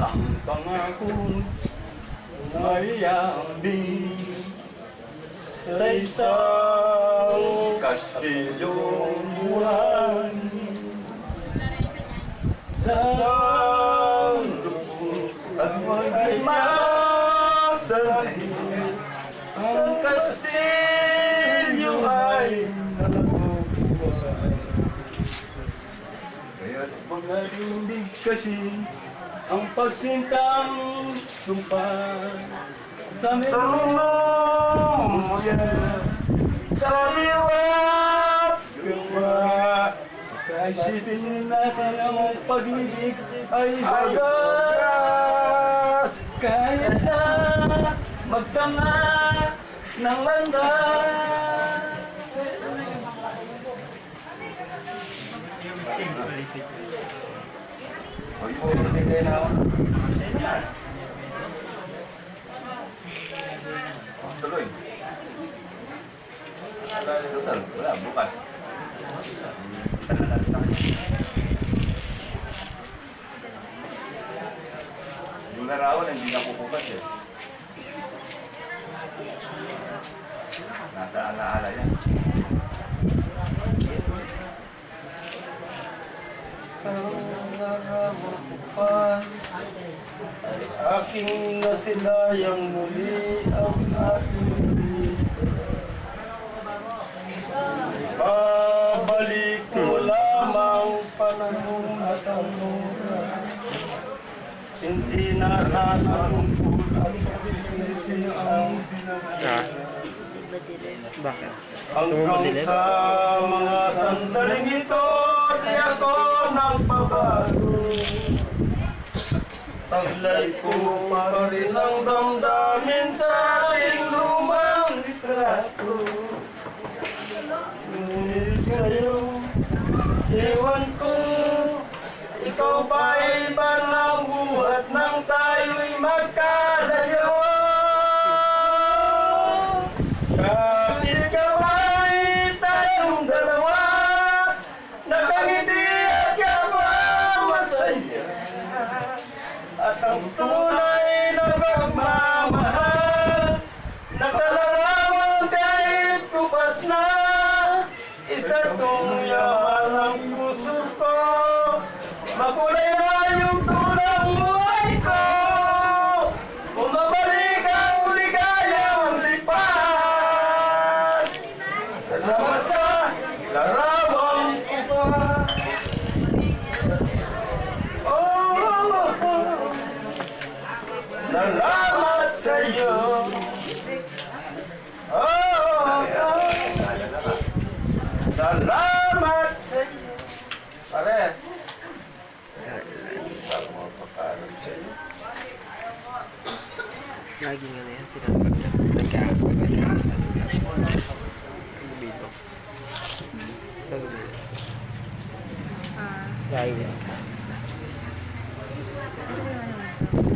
Ang pangakong mayambing sa isang kastilyong buwan. Sa lupot at magmasahin, ang kastilyo ay nabubuhay. Kaya't mga rindig kasi ang pagsintang sumpa sa memorya sa liwat gawa. Kaisipin natin ang pag-ibig ay wagas. Kaya na magsama ng landas. Tuloy. Wala, bukas. Yung larawan, hindi na pupukas eh. Nasa alaala yan. Sa narawang bukas ay aking nasilayang muli ang ating dito. Babalik mo lamang panahon at ang oras. Hindi na sana lungkot at pagsisisi ang dinadala. Bakit? Hanggang sa mga sandaling ito, di ako nagbabago. Taglay ko pa rin ang damdamin sa ating lumang litrato. Ngunit sa'yo, ewan ko, ikaw ba'y iba ng buhat nang tayo'y magkalayo? Kahit kaway tayong dalawa, nakangiti at yawa masaya. At ang tunay na pagmamahal, nakalarawan kahit kupas na. Isa tong yaman ang puso ko, makulay na yung tulang buhay ko. Bumabalik ang ligayang lipas. Salamat sa larawang iba. Salamat sa iyo. Salamat sa iyo. Pare. Pagpapakalan sa iyo. Lagi nga na yan. Nagkakapagod. Bito. Lagi yan.